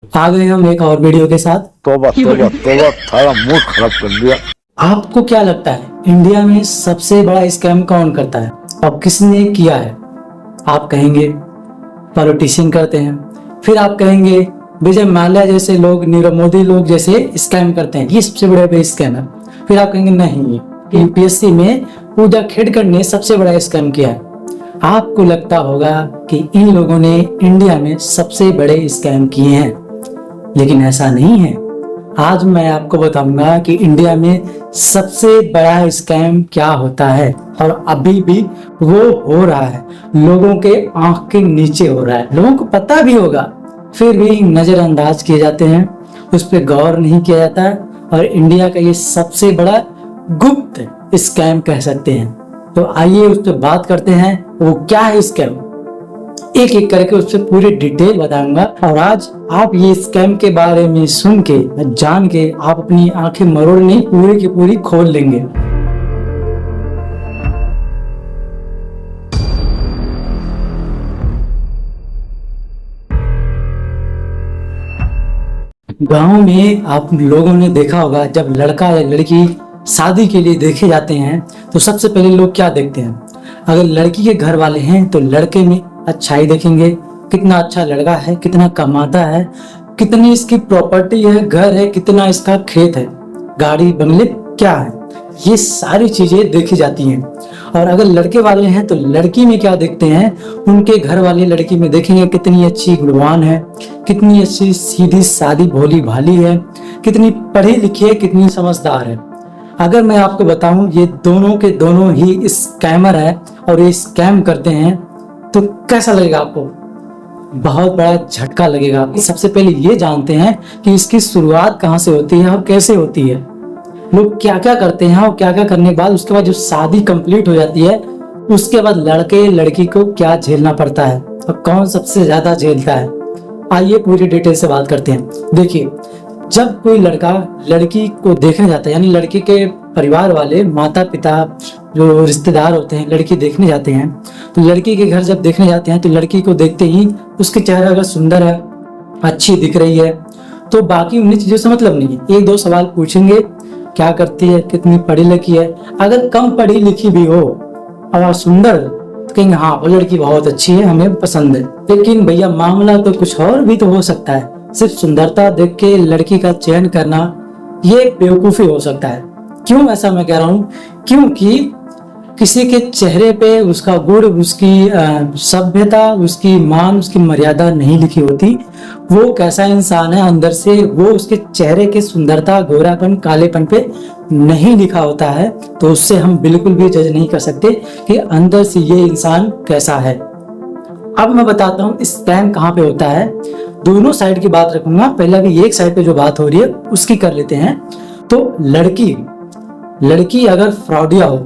आ गए हम एक और वीडियो के साथ। तौबा तौबा तौबा, थारा मूड खराब कर दिया। आपको क्या लगता है इंडिया में सबसे बड़ा स्कैम कौन करता है और किसने किया है? आप कहेंगे पॉलिटिशियन करते हैं, फिर आप कहेंगे विजय माल्या जैसे लोग, नीरव मोदी लोग जैसे स्कैम करते हैं, ये सबसे बड़ा स्कैम है। फिर आप कहेंगे नहीं, यूपीएससी में पूजा खेड़कर ने सबसे बड़ा स्कैम किया है। आपको लगता होगा कि इन लोगों ने इंडिया में सबसे बड़े स्कैम किए हैं, लेकिन ऐसा नहीं है। आज मैं आपको बताऊंगा कि इंडिया में सबसे बड़ा स्कैम क्या होता है और अभी भी वो हो रहा है, लोगों के आंख के नीचे हो रहा है। लोगों को पता भी होगा, फिर भी नजरअंदाज किए जाते हैं, उस पर गौर नहीं किया जाता है। और इंडिया का ये सबसे बड़ा गुप्त स्कैम कह सकते हैं। तो आइए उस पर बात करते हैं, वो क्या है स्कैम। एक एक करके उस पर पूरी डिटेल बताऊंगा। और आज आप ये स्कैम के बारे में सुन के, जान के, आप अपनी आंखें मरोड़ नहीं, पूरी की पूरी खोल लेंगे। गांव में आप लोगों ने देखा होगा, जब लड़का या लड़की शादी के लिए देखे जाते हैं तो सबसे पहले लोग क्या देखते हैं? अगर लड़की के घर वाले हैं तो लड़के में अच्छाई देखेंगे, कितना अच्छा लड़का है, कितना कमाता है, कितनी इसकी प्रॉपर्टी है, घर है, कितना इसका खेत है, गाड़ी बंगले क्या है, ये सारी चीजें देखी जाती हैं। और अगर लड़के वाले हैं तो लड़की में क्या देखते हैं? उनके घर वाले लड़की में देखेंगे कितनी अच्छी गुणवान है, कितनी अच्छी सीधी सादी भोली भाली है, कितनी पढ़ी लिखी है, कितनी समझदार है। अगर मैं आपको बताऊं ये दोनों के दोनों ही स्कैमर है और ये स्कैम करते हैं, तो कैसा लगेगा आपको? बहुत बड़ा झटका लगेगा। सबसे पहले ये जानते हैं कि इसकी शुरुआत कहाँ से होती है और कैसे होती है, लोग क्या क्या करते हैं और क्या क्या करने के बाद उसके बाद जो शादी कंप्लीट हो जाती है, उसके बाद लड़के लड़की को क्या झेलना पड़ता है और कौन सबसे ज्यादा झेलता है। आइए पूरी डिटेल से बात करते हैं। देखिए, जब कोई लड़का लड़की को देखने जाता है, यानी लड़की के परिवार वाले, माता पिता, जो रिश्तेदार होते हैं, लड़की देखने जाते हैं, तो लड़की के घर जब देखने जाते हैं तो लड़की को देखते ही उसके चेहरा अगर सुंदर है, अच्छी दिख रही है, तो बाकी उन्हीं चीजों से मतलब नहीं है। एक दो सवाल पूछेंगे, क्या करती है, कितनी पढ़ी लिखी है। अगर कम पढ़ी लिखी भी हो और सुंदर, तो कहेंगे हाँ वो लड़की बहुत अच्छी है, हमें पसंद है। लेकिन भैया मामला तो कुछ और भी तो हो सकता है। सिर्फ सुंदरता देख के लड़की का चयन करना ये बेवकूफी हो सकता है। क्यों ऐसा मैं कह रहा हूँ? क्योंकि किसी के चेहरे पे उसका गुण, उसकी सभ्यता, उसकी मान, उसकी मर्यादा नहीं लिखी होती। वो कैसा इंसान है अंदर से, वो उसके चेहरे के सुंदरता, गोरापन, कालेपन पे नहीं लिखा होता है, तो उससे हम बिल्कुल भी जज नहीं कर सकते कि अंदर से ये इंसान कैसा है। अब मैं बताता हूँ स्कैम कहाँ पे होता है। दोनों साइड की बात रखूंगा, पहले भी एक साइड पे जो बात हो रही है उसकी कर लेते हैं। तो लड़की अगर फ्रॉडिया हो,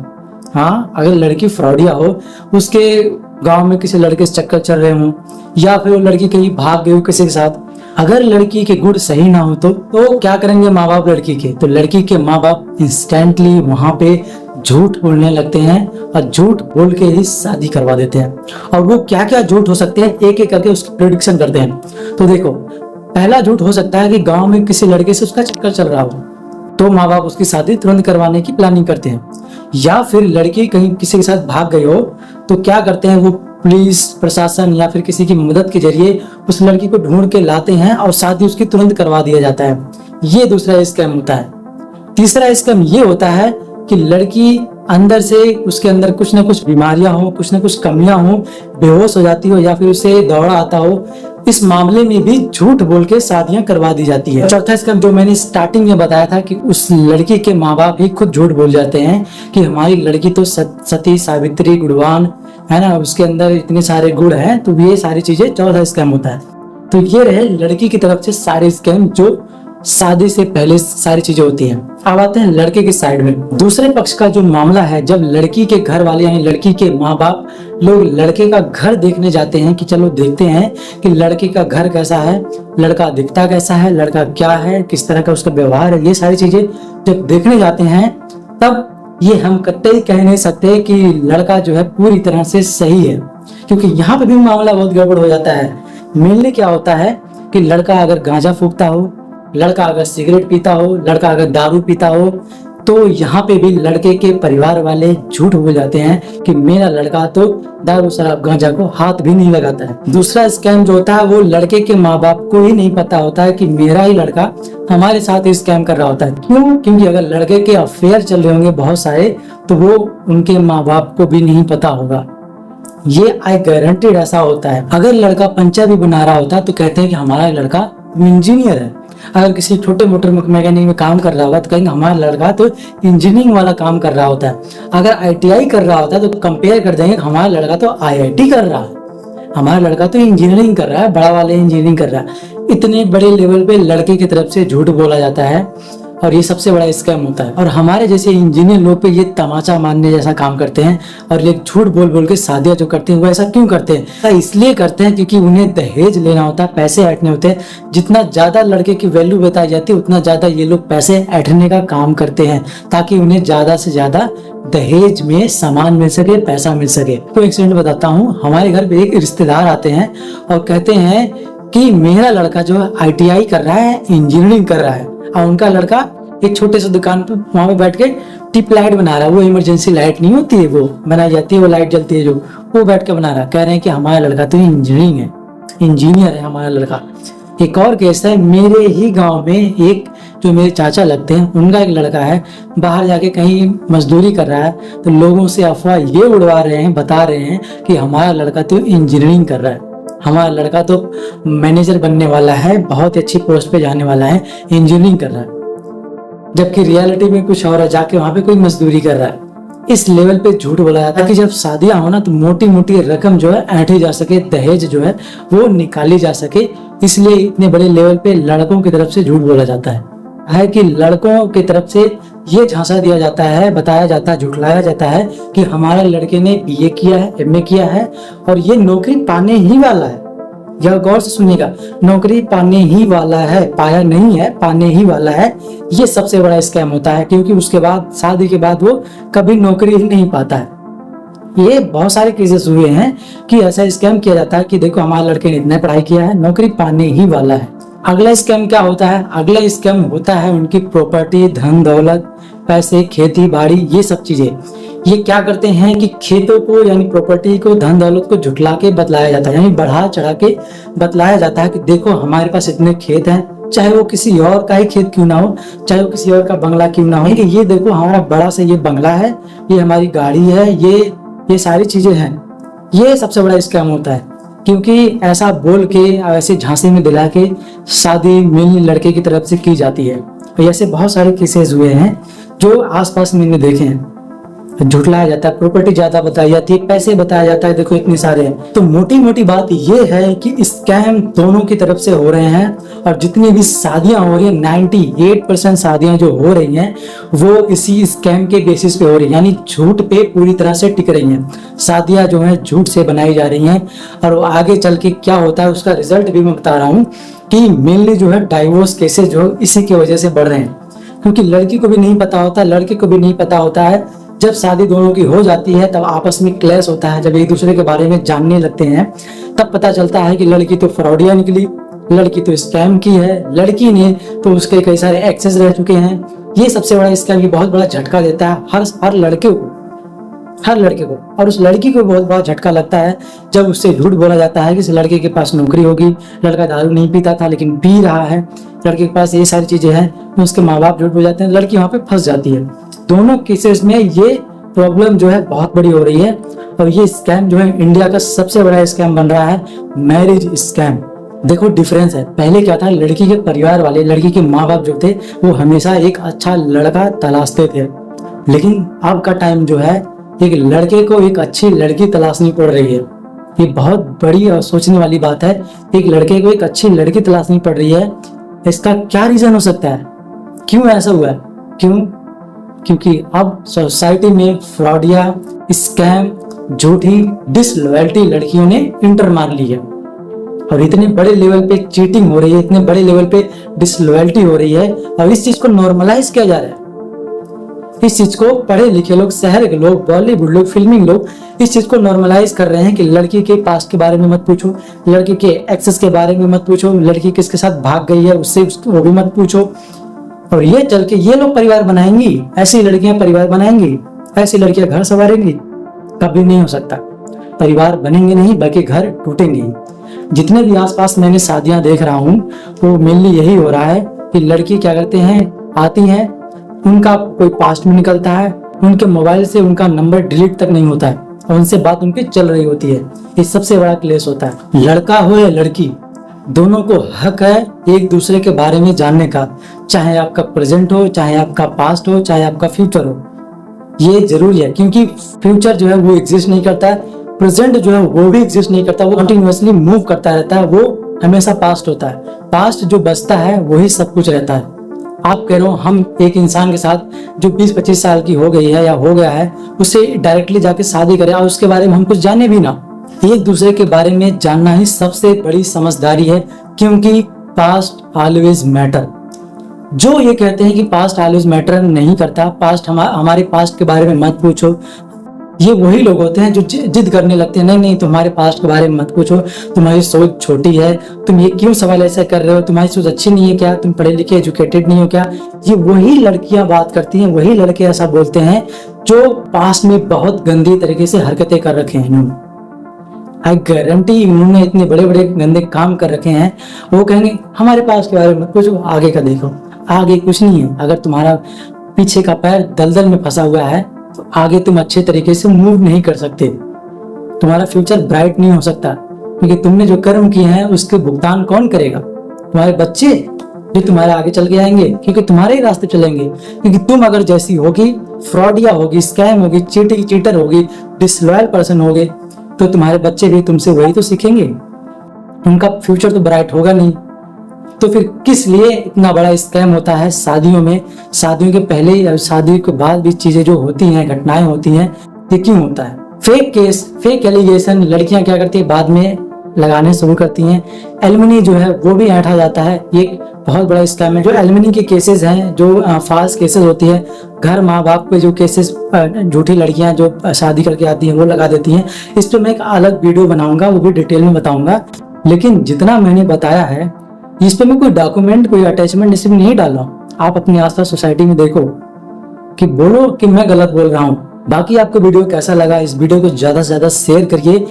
हाँ अगर लड़की फ्रॉडिया हो, उसके गांव में किसी लड़के से चक्कर चल रहे हो, या फिर वो लड़की कहीं भाग गई हो किसी के साथ, अगर लड़की के गुण सही ना हो तो क्या करेंगे माँ बाप लड़की के? तो लड़की के माँ बाप इंस्टेंटली वहां पे झूठ बोलने लगते हैं और झूठ बोल के ही शादी करवा देते हैं। और वो क्या क्या झूठ हो सकते हैं, एक एक करके उसकी प्रेडिक्शन करते हैं। तो देखो, पहला झूठ हो सकता है कि गांव में किसी लड़के से उसका चक्कर चल रहा हो, तो माँ बाप उसकी शादी तुरंत करवाने की प्लानिंग करते हैं। या फिर लड़की कहीं किसी के साथ भाग गई हो, तो क्या करते हैं, वो पुलिस प्रशासन या फिर किसी की मदद के जरिए उस लड़की को ढूंढ के लाते हैं और शादी उसकी तुरंत करवा दिया जाता है। ये दूसरा स्कैम होता है। तीसरा स्कैम ये होता है कि लड़की अंदर से, उसके अंदर कुछ ना कुछ बीमारियां हो, कुछ ना कुछ कमियां हो, बेहोश हो जाती हो, या फिर उसे दौड़ा आता हो। इस मामले में भी झूठ बोल के शादियां करवा दी जाती है। चौथा स्कैम जो मैंने स्टार्टिंग में बताया था कि उस लड़की के माँ बाप ही खुद झूठ बोल जाते हैं कि हमारी लड़की तो सती सावित्री गुणवान है ना, उसके अंदर इतने सारे गुण हैं। तो ये सारी चीजें चौथा स्कैम होता है। तो ये रहे लड़की की तरफ से सारे स्कैम जो शादी से पहले सारी चीजें होती हैं। अब आते हैं लड़के की साइड में। दूसरे पक्ष का जो मामला है, जब लड़की के घर वाले यानी लड़की के माँ बाप लोग लड़के का घर देखने जाते हैं कि चलो देखते हैं कि लड़के का घर कैसा है, लड़का दिखता कैसा है, लड़का क्या है, किस तरह का उसका व्यवहार है, ये सारी चीजें जब देखने जाते हैं, तब ये हम कतई कह नहीं सकते कि लड़का जो है पूरी तरह से सही है, क्योंकि यहाँ पे भी मामला बहुत गड़बड़ हो जाता है। मेनली क्या होता है कि लड़का अगर गांजा फूकता हो, लड़का अगर सिगरेट पीता हो, लड़का अगर दारू पीता हो, तो यहाँ पे भी लड़के के परिवार वाले झूठ बोल जाते हैं कि मेरा लड़का तो दारू शराब गांजा को हाथ भी नहीं लगाता है। दूसरा स्कैम जो होता है वो लड़के के माँ बाप को ही नहीं पता होता है कि मेरा ही लड़का हमारे साथ स्कैम कर रहा होता है। क्यों? क्योंकि अगर लड़के के अफेयर चल रहे होंगे बहुत सारे, तो वो उनके माँ बाप को भी नहीं पता होगा। ये आई गारंटीड ऐसा होता है। अगर लड़का पंचा भी बना रहा होता है तो कहते हैं कि हमारा लड़का इंजीनियर है। अगर किसी छोटे मोटे मैकेनिक में काम कर रहा होगा तो कहेंगे हमारा लड़का तो इंजीनियरिंग वाला काम कर रहा होता है। अगर आईटीआई कर रहा होता है तो कंपेयर कर देंगे हमारा लड़का तो आईआईटी कर रहा है, हमारा लड़का तो इंजीनियरिंग कर रहा है, बड़ा वाले इंजीनियरिंग कर रहा है। इतने बड़े लेवल पे लड़के की तरफ से झूठ बोला जाता है और ये सबसे बड़ा स्कैम होता है। और हमारे जैसे इंजीनियर लोग पे ये तमाचा मारने जैसा काम करते हैं और ये झूठ बोल बोल के शादियां जो करते हैं वो ऐसा क्यों करते हैं? ऐसा इसलिए करते हैं क्योंकि उन्हें दहेज लेना होता है, पैसे ऐंठने होते हैं। जितना ज्यादा लड़के की वैल्यू बताई जाती है उतना ज्यादा ये लोग पैसे ऐंठने का काम करते हैं ताकि उन्हें ज्यादा से ज्यादा दहेज में सामान मिल सके, पैसा मिल सके। तो एक्सीडेंट बताता हूँ। हमारे घर पे एक रिश्तेदार आते हैं और कहते हैं कि मेरा लड़का जो है आईटीआई कर रहा है, इंजीनियरिंग कर रहा है, और उनका लड़का एक छोटे से दुकान पे वहां पे बैठ के टिप लाइट बना रहा है। वो इमरजेंसी लाइट नहीं होती है, वो बनाई जाती है, वो लाइट जलती है जो, वो बैठ के बना रहा है। कह रहे हैं कि हमारा लड़का तो इंजीनियरिंग है, इंजीनियर है हमारा लड़का। एक और केस है, मेरे ही गांव में एक जो मेरे चाचा लगते हैं उनका एक लड़का है, बाहर जाके कहीं मजदूरी कर रहा है, तो लोगों से अफवाह ये उड़वा रहे हैं, बता रहे हैं कि हमारा लड़का तो इंजीनियरिंग कर रहा है, हमारा लड़का तो मैनेजर बनने वाला है, बहुत अच्छी पोस्ट पे जाने वाला है, इंजीनियरिंग कर रहा है। जबकि रियलिटी में कुछ और है, जाके वहां पे कोई मजदूरी कर रहा है। इस लेवल पे झूठ बोला जाता है कि जब शादियां हो ना तो मोटी मोटी रकम जो है ऐंठी जा सके, दहेज जो है वो निकाली जा सके, इसलिए इतने बड़े लेवल पे लड़कों की तरफ से झूठ बोला जाता है कि लड़कों की तरफ से ये झांसा दिया जाता है, बताया जाता है, झुठलाया जाता है कि हमारे लड़के ने बीए किया है, एमए किया है और ये नौकरी पाने ही वाला है। यह गौर से सुनिएगा, नौकरी पाने ही वाला है, पाया नहीं है, पाने ही वाला है। ये सबसे बड़ा स्कैम होता है क्योंकि उसके बाद शादी के बाद वो कभी नौकरी ही नहीं पाता है। ये बहुत सारे केसेस हुए हैं कि ऐसा स्कैम किया जाता है कि देखो हमारे लड़के ने इतने पढ़ाई किया है, नौकरी पाने ही वाला है। अगला स्कैम क्या होता है? अगला स्कैम होता है उनकी प्रॉपर्टी, धन दौलत, पैसे, खेती बाड़ी, ये सब चीजें। ये क्या करते हैं कि खेतों को यानी प्रॉपर्टी को, धन दौलत को झुठला के बतलाया जाता है, यानी बढ़ा चढ़ा के बतलाया जाता है कि देखो हमारे पास इतने खेत हैं, चाहे वो किसी और का ही खेत क्यों ना हो, चाहे वो किसी और का बंगला क्यों ना हो, कि ये देखो हमारा बड़ा सा ये बंगला है, ये हमारी गाड़ी है, ये सारी चीजें हैं। ये सबसे बड़ा स्कैम होता है क्योंकि ऐसा बोल के, ऐसे झांसे में दिला के शादी मिलनी लड़के की तरफ से की जाती है। और ऐसे बहुत सारे केसेस हुए हैं जो आसपास मैंने देखे हैं। झुठलाया जाता है, प्रॉपर्टी ज्यादा बताई जाती है, पैसे बताया जाता है, देखो इतने सारे हैं। तो मोटी मोटी बात ये है कि स्कैम दोनों की तरफ से हो रहे हैं और जितनी भी शादियां हो रही है 98% शादियां जो हो रही हैं वो इसी स्कैम के बेसिस पे हो रही है, यानी झूठ पे पूरी तरह से टिक रही हैं। शादियां जो है झूठ से बनाई जा रही हैं और आगे चल के क्या होता है उसका रिजल्ट भी मैं बता रहा हूँ कि मेनली जो है डाइवोर्स केसेस जो इसी की वजह से बढ़ रहे हैं। क्योंकि लड़की को भी नहीं पता होता, लड़के को भी नहीं पता होता है। जब शादी दोनों की हो जाती है तब आपस में क्लैश होता है, जब एक दूसरे के बारे में जानने लगते हैं तब पता चलता है कि लड़की तो फ्रॉडिया निकली, लड़की तो स्कैम की है, लड़की ने तो उसके कई सारे एक्सेस रह चुके हैं। ये सबसे बड़ा स्कैम की बहुत बड़ा झटका देता है हर लड़के को, और उस लड़की को बहुत बड़ा झटका लगता है जब उससे झूठ बोला जाता है कि इस लड़के के पास नौकरी होगी, लड़का दारू नहीं पीता था लेकिन पी रहा है, लड़के के पास ये सारी चीजें हैं, उसके माँ बाप झूठ बोल जाते हैं, लड़की वहां पे फंस जाती है। दोनों केसेस में ये प्रॉब्लम जो है बहुत बड़ी हो रही है और ये स्कैम जो है इंडिया का सबसे बड़ा स्कैम बन रहा है, मैरिज स्कैम। देखो डिफरेंस है, पहले क्या था, लड़की के परिवार वाले, लड़की के माँ बाप जो थे वो हमेशा एक अच्छा लड़का तलाशते थे, लेकिन अब का टाइम जो है एक लड़के को एक अच्छी लड़की तलाशनी पड़ रही है। ये बहुत बड़ी और सोचने वाली बात है, एक लड़के को एक अच्छी लड़की तलाशनी पड़ रही है। इसका क्या रीजन हो सकता है, क्यों ऐसा हुआ है? क्योंकि अब सोसाइटी में फ्रॉडिया, स्कैम, झूठी, डिसलॉयल्टी लड़कियों ने इंटर मार ली है और इतने बड़े लेवल पे चीटिंग हो रही है, इतने बड़े लेवल पे डिसलॉयल्टी हो रही है और इस चीज को नॉर्मलाइज किया जा रहा है। इस चीज को पढ़े लिखे लोग, शहर के लोग, बॉलीवुड लोग, फिल्मी लोग इस चीज को नॉर्मलाइज कर रहे हैं कि लड़की के पास्ट के बारे में मत पूछो, लड़की के एक्सेस के बारे में मत पूछो, लड़की किसके साथ भाग गई है उससे वो भी मत पूछो। और ये चल के ये लोग परिवार बनाएंगी, ऐसी लड़कियां परिवार बनाएंगी, ऐसी लड़कियां घर संवारेंगी? कभी नहीं हो सकता। परिवार बनेंगे नहीं बल्कि घर टूटेंगे। जितने भी आसपास मैंने शादियां देख रहा हूँ वो मेनली यही हो रहा है कि लड़की क्या करते हैं, आती हैं, उनका कोई पास्ट में निकलता है, उनके मोबाइल से उनका नंबर डिलीट तक नहीं होता है और उनसे बात उनकी चल रही होती है। ये सबसे बड़ा क्लेश होता है। लड़का हो या लड़की, दोनों को हक है एक दूसरे के बारे में जानने का, चाहे आपका प्रेजेंट हो, चाहे आपका पास्ट हो, चाहे आपका फ्यूचर हो। ये जरूरी है क्योंकि फ्यूचर जो है वो एग्जिस्ट नहीं करता है, प्रेजेंट जो है वो भी एग्जिस्ट नहीं करता, वो कंटिन्यूअसली मूव करता रहता है, वो हमेशा पास्ट होता है। पास्ट जो बचता है वही सब कुछ रहता है। आप कह रहे हो हम एक इंसान के साथ जो 20-25 साल की हो गई है या हो गया है उससे डायरेक्टली जाके शादी करें और उसके बारे में हम कुछ जाने भी ना। एक दूसरे के बारे में जानना ही सबसे बड़ी समझदारी है, क्योंकि पास्ट ऑलवेज मैटर। जो ये कहते हैं कि पास्ट ऑलवेज मैटर नहीं करता, पास्ट हमारे पास्ट के बारे में मत पूछो, ये वही लोग होते हैं जो जिद करने लगते हैं, नहीं नहीं तुम्हारे पास्ट के बारे में मत पूछो, तुम्हारी सोच छोटी है, तुम ये क्यों सवाल ऐसा कर रहे हो, तुम्हारी सोच अच्छी नहीं है क्या, तुम पढ़े लिखे एजुकेटेड नहीं हो क्या। ये वही लड़कियां बात करती हैं, वही लड़के ऐसा बोलते हैं जो पास्ट में बहुत गंदी तरीके से हरकतें कर रखे हैं इन्होंने। आई गारंटी उन्होंने इतने बड़े बड़े गंदे काम कर रखे हैं, वो कहेंगे हमारे पास्ट के बारे में मत पूछो, आगे का देखो। आगे कुछ नहीं है। अगर तुम्हारा पीछे का पैर दलदल में फंसा हुआ है तो आगे तुम अच्छे तरीके से मूव नहीं कर सकते, तुम्हारा फ्यूचर ब्राइट नहीं हो सकता, क्योंकि तुमने जो कर्म किए हैं उसके भुगतान कौन करेगा? तुम्हारे बच्चे जो तुम्हारे आगे चल के आएंगे, क्योंकि तुम्हारे ही रास्ते चलेंगे। क्योंकि तुम अगर जैसी होगी, फ्रॉडिया होगी, स्कैम होगी, चीटर होगी, डिसलॉयल पर्सन होगे, तो तुम्हारे बच्चे भी तुमसे वही तो सीखेंगे, उनका फ्यूचर तो ब्राइट होगा नहीं। तो फिर किस लिए इतना बड़ा स्कैम होता है शादियों में? शादियों के पहले या शादी के बाद भी चीजें जो होती हैं, घटनाएं होती हैं, ये क्यों होता है? फेक केस, फेक एलिगेशन लड़कियां क्या करती है बाद में लगाने शुरू करती हैं। एलिमनी जो है वो भी ऐंठा जाता है, ये बहुत बड़ा स्कैम है। जो एलिमनी के केसेस हैं, जो फाल्स केसेस होती है, घर माँ बाप पे जो केसेस झूठी लड़कियां जो शादी करके आती हैं वो लगा देती हैं। इस पर मैं एक अलग वीडियो बनाऊंगा, वो भी डिटेल में बताऊंगा। लेकिन जितना मैंने बताया है इस पे मैं कोई डॉक्यूमेंट, कोई अटैचमेंट इसमें नहीं डाल रहा हूँ। आप अपने आसपास सोसाइटी में देखो कि बोलो कि मैं गलत बोल रहा हूँ। बाकी आपको वीडियो कैसा लगा, इस वीडियो को ज्यादा से ज्यादा शेयर करिए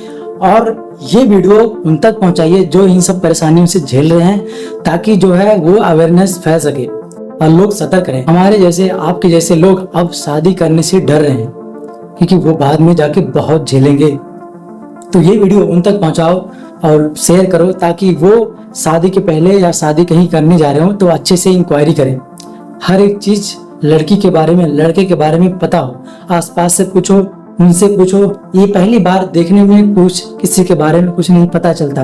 और ये वीडियो उन तक पहुंचाइए जो इन सब परेशानियों से झेल रहे हैं, ताकि जो है वो अवेयरनेस फैल सके और लोग सतर्क रहें। हमारे जैसे, आपके जैसे लोग अब शादी करने से डर रहे हैं क्योंकि वो बाद में जाके बहुत झेलेंगे। तो ये वीडियो उन तक पहुंचाओ और शेयर करो, ताकि वो शादी के पहले या शादी कहीं करने जा रहे हो तो अच्छे से इंक्वायरी करें। हर एक चीज लड़की के बारे में, लड़के के बारे में पता हो, आसपास से पूछो, उनसे पूछो। ये पहली बार देखने में कुछ किसी के बारे में कुछ नहीं पता चलता,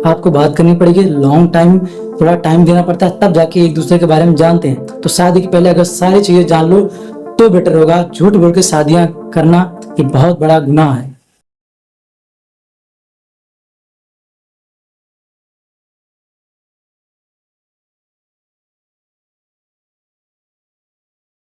आपको बात करनी पड़ेगी, लॉन्ग टाइम, थोड़ा टाइम देना पड़ता है, तब जाके एक दूसरे के बारे में जानते हैं। तो शादी के पहले अगर सारी चीजें जान लो तो बेटर होगा। झूठ बोल के शादियां करना ये बहुत बड़ा गुनाह है।